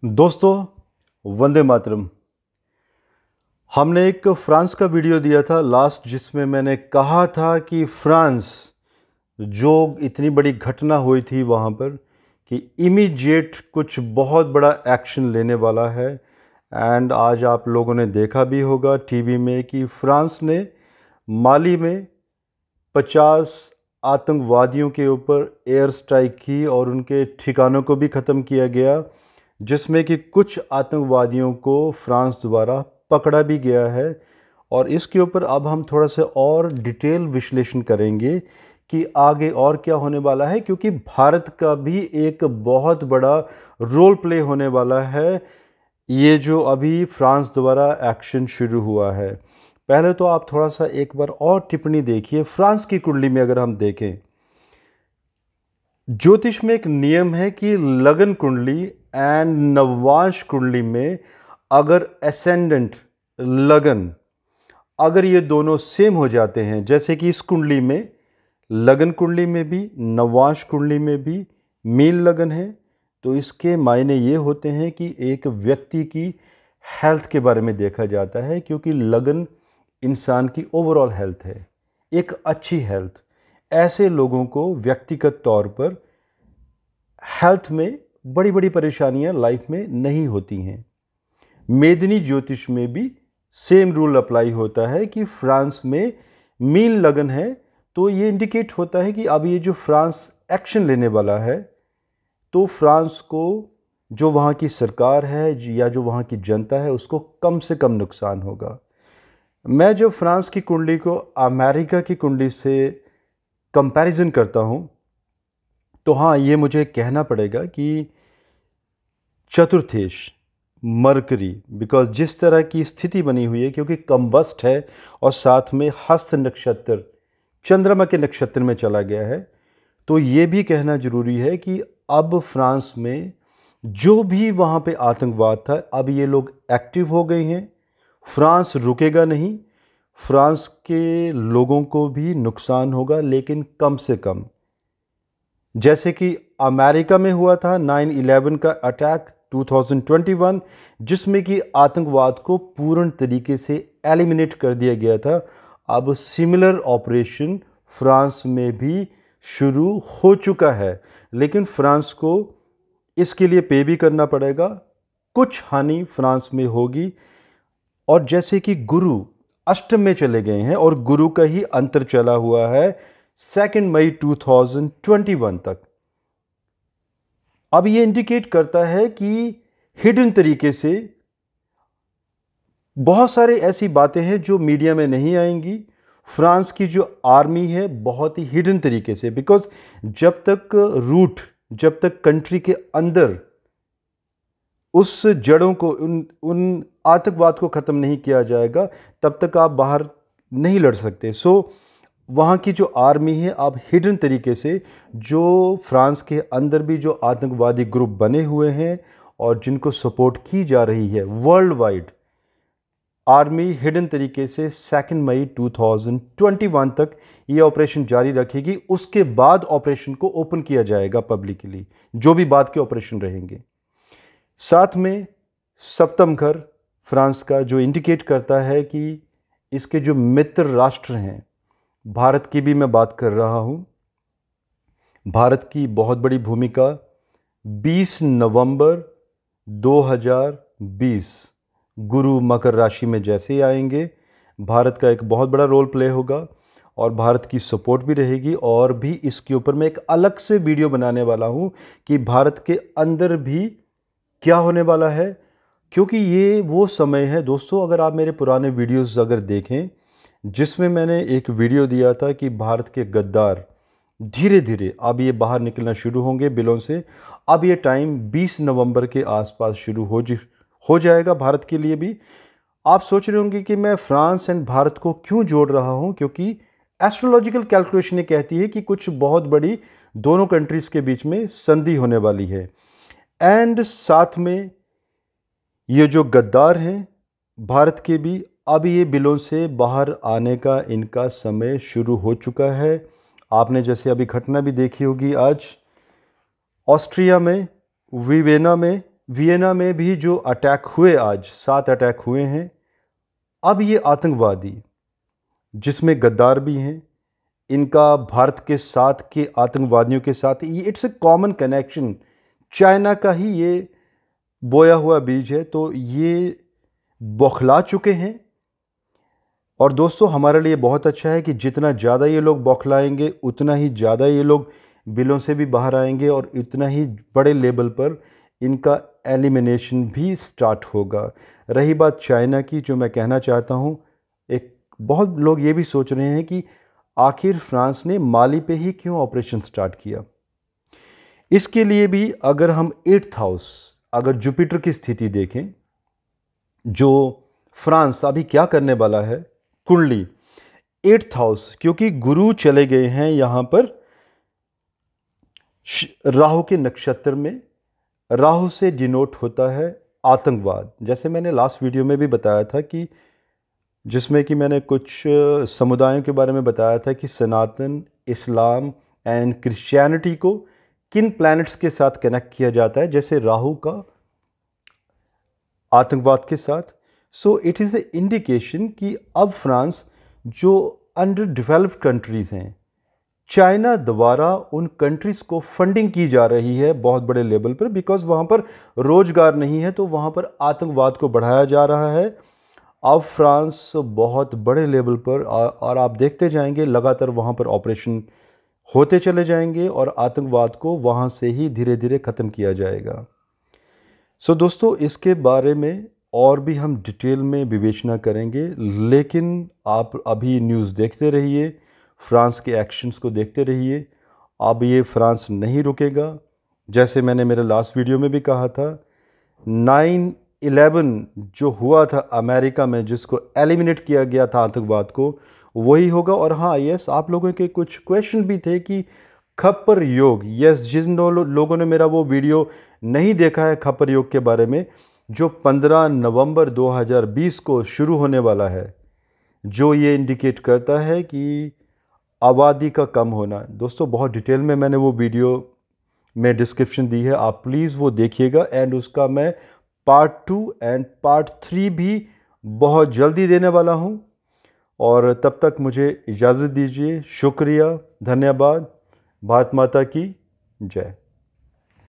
दोस्तों, वंदे मातरम। हमने एक फ्रांस का वीडियो दिया था लास्ट, जिसमें मैंने कहा था कि फ्रांस जो इतनी बड़ी घटना हुई थी वहाँ पर कि इमीडिएट कुछ बहुत बड़ा एक्शन लेने वाला है। एंड आज आप लोगों ने देखा भी होगा टीवी में कि फ्रांस ने माली में 50 आतंकवादियों के ऊपर एयर स्ट्राइक की और उनके ठिकानों को भी ख़त्म किया गया, जिसमें कि कुछ आतंकवादियों को फ्रांस द्वारा पकड़ा भी गया है। और इसके ऊपर अब हम थोड़ा सा और डिटेल विश्लेषण करेंगे कि आगे और क्या होने वाला है, क्योंकि भारत का भी एक बहुत बड़ा रोल प्ले होने वाला है ये जो अभी फ्रांस द्वारा एक्शन शुरू हुआ है। पहले तो आप थोड़ा सा एक बार और टिप्पणी देखिए। फ्रांस की कुंडली में अगर हम देखें, ज्योतिष में एक नियम है कि लगन कुंडली एंड नवांश कुंडली में अगर एसेंडेंट लगन, अगर ये दोनों सेम हो जाते हैं, जैसे कि इस कुंडली में लगन कुंडली में भी नवांश कुंडली में भी मीन लगन है, तो इसके मायने ये होते हैं कि एक व्यक्ति की हेल्थ के बारे में देखा जाता है, क्योंकि लगन इंसान की ओवरऑल हेल्थ है, एक अच्छी हेल्थ। ऐसे लोगों को व्यक्तिगत तौर पर हेल्थ में बड़ी बड़ी परेशानियां लाइफ में नहीं होती हैं। मेदिनी ज्योतिष में भी सेम रूल अप्लाई होता है कि फ्रांस में मीन लगन है, तो ये इंडिकेट होता है कि अब ये जो फ्रांस एक्शन लेने वाला है, तो फ्रांस को, जो वहाँ की सरकार है या जो वहाँ की जनता है, उसको कम से कम नुकसान होगा। मैं जब फ्रांस की कुंडली को अमेरिका की कुंडली से कंपैरिजन करता हूँ, तो हाँ, ये मुझे कहना पड़ेगा कि चतुर्थेश मरकरी, बिकॉज जिस तरह की स्थिति बनी हुई है, क्योंकि कम्बस्ट है और साथ में हस्त नक्षत्र चंद्रमा के नक्षत्र में चला गया है, तो ये भी कहना जरूरी है कि अब फ्रांस में जो भी वहाँ पे आतंकवाद था, अब ये लोग एक्टिव हो गए हैं। फ्रांस रुकेगा नहीं, फ्रांस के लोगों को भी नुकसान होगा, लेकिन कम से कम, जैसे कि अमेरिका में हुआ था 9/11 का अटैक 2021, जिसमें कि आतंकवाद को पूर्ण तरीके से एलिमिनेट कर दिया गया था। अब सिमिलर ऑपरेशन फ्रांस में भी शुरू हो चुका है, लेकिन फ्रांस को इसके लिए पे भी करना पड़ेगा, कुछ हानि फ्रांस में होगी। और जैसे कि गुरु अष्टम में चले गए हैं और गुरु का ही अंतर चला हुआ है 2 मई 2021 तक, अब ये इंडिकेट करता है कि हिडन तरीके से बहुत सारे ऐसी बातें हैं जो मीडिया में नहीं आएंगी। फ्रांस की जो आर्मी है बहुत ही हिडन तरीके से, बिकॉज जब तक रूट, जब तक कंट्री के अंदर उस जड़ों को, उन उन आतंकवाद को ख़त्म नहीं किया जाएगा, तब तक आप बाहर नहीं लड़ सकते। सो वहाँ की जो आर्मी है, अब हिडन तरीके से, जो फ्रांस के अंदर भी जो आतंकवादी ग्रुप बने हुए हैं और जिनको सपोर्ट की जा रही है वर्ल्ड वाइड, आर्मी हिडन तरीके से 2 मई 2021 तक ये ऑपरेशन जारी रखेगी। उसके बाद ऑपरेशन को ओपन किया जाएगा पब्लिकली, जो भी बाद के ऑपरेशन रहेंगे। साथ में सप्तम घर फ्रांस का जो इंडिकेट करता है कि इसके जो मित्र राष्ट्र हैं, भारत की भी मैं बात कर रहा हूं। भारत की बहुत बड़ी भूमिका 20 नवंबर 2020 गुरु मकर राशि में जैसे ही आएंगे, भारत का एक बहुत बड़ा रोल प्ले होगा और भारत की सपोर्ट भी रहेगी। और भी इसके ऊपर मैं एक अलग से वीडियो बनाने वाला हूं कि भारत के अंदर भी क्या होने वाला है, क्योंकि ये वो समय है दोस्तों। अगर आप मेरे पुराने वीडियोस अगर देखें, जिसमें मैंने एक वीडियो दिया था कि भारत के गद्दार धीरे धीरे अब ये बाहर निकलना शुरू होंगे बिलों से। अब ये टाइम 20 नवंबर के आसपास शुरू हो जाएगा भारत के लिए भी। आप सोच रहे होंगे कि मैं फ्रांस एंड भारत को क्यों जोड़ रहा हूं, क्योंकि एस्ट्रोलॉजिकल कैलकुलेशन ये कहती है कि कुछ बहुत बड़ी दोनों कंट्रीज के बीच में संधि होने वाली है। एंड साथ में ये जो गद्दार हैं भारत के भी, अब ये बिलों से बाहर आने का इनका समय शुरू हो चुका है। आपने जैसे अभी घटना भी देखी होगी आज ऑस्ट्रिया में, विवेना में वियना में भी जो अटैक हुए, आज 7 अटैक हुए हैं, अब ये आतंकवादी जिसमें गद्दार भी हैं, इनका भारत के साथ के आतंकवादियों के साथ ये it's a common connection, China का ही ये बोया हुआ बीज है। तो ये बौखला चुके हैं। और दोस्तों, हमारे लिए बहुत अच्छा है कि जितना ज़्यादा ये लोग बौखलाएंगे उतना ही ज़्यादा ये लोग बिलों से भी बाहर आएंगे और इतना ही बड़े लेवल पर इनका एलिमिनेशन भी स्टार्ट होगा। रही बात चाइना की, जो मैं कहना चाहता हूँ, एक बहुत लोग ये भी सोच रहे हैं कि आखिर फ्रांस ने माली पे ही क्यों ऑपरेशन स्टार्ट किया। इसके लिए भी अगर हम 8th हाउस, अगर जुपिटर की स्थिति देखें, जो फ्रांस अभी क्या करने वाला है, कुंडली 8th हाउस, क्योंकि गुरु चले गए हैं यहाँ पर राहु के नक्षत्र में। राहु से डिनोट होता है आतंकवाद। जैसे मैंने लास्ट वीडियो में भी बताया था कि जिसमें कि मैंने कुछ समुदायों के बारे में बताया था कि सनातन, इस्लाम एंड क्रिश्चियनिटी को किन प्लैनेट्स के साथ कनेक्ट किया जाता है, जैसे राहु का आतंकवाद के साथ। So it is a indication कि अब फ्रांस, जो अंडर डेवलप्ड कंट्रीज़ हैं, चाइना द्वारा उन कंट्रीज़ को फंडिंग की जा रही है बहुत बड़े लेवल पर, बिकॉज वहाँ पर रोजगार नहीं है, तो वहाँ पर आतंकवाद को बढ़ाया जा रहा है। अब फ्रांस बहुत बड़े लेवल पर, और आप देखते जाएंगे लगातार वहाँ पर ऑपरेशन होते चले जाएंगे और आतंकवाद को वहाँ से ही धीरे धीरे ख़त्म किया जाएगा। सो दोस्तों, इसके बारे में और भी हम डिटेल में विवेचना करेंगे, लेकिन आप अभी न्यूज़ देखते रहिए, फ्रांस के एक्शंस को देखते रहिए। अब ये फ्रांस नहीं रुकेगा। जैसे मैंने मेरे लास्ट वीडियो में भी कहा था, 9/11 जो हुआ था अमेरिका में, जिसको एलिमिनेट किया गया था आतंकवाद को, वही होगा। और हाँ, यस, आप लोगों के कुछ क्वेश्चन भी थे कि खप्पर योग, यस, जिन लोगों ने मेरा वो वीडियो नहीं देखा है खप्पर योग के बारे में, जो 15 नवंबर 2020 को शुरू होने वाला है, जो ये इंडिकेट करता है कि आबादी का कम होना। दोस्तों, बहुत डिटेल में मैंने वो वीडियो में डिस्क्रिप्शन दी है, आप प्लीज़ वो देखिएगा। एंड उसका मैं पार्ट 2 एंड पार्ट 3 भी बहुत जल्दी देने वाला हूँ। और तब तक मुझे इजाज़त दीजिए। शुक्रिया, धन्यवाद। भारत माता की जय।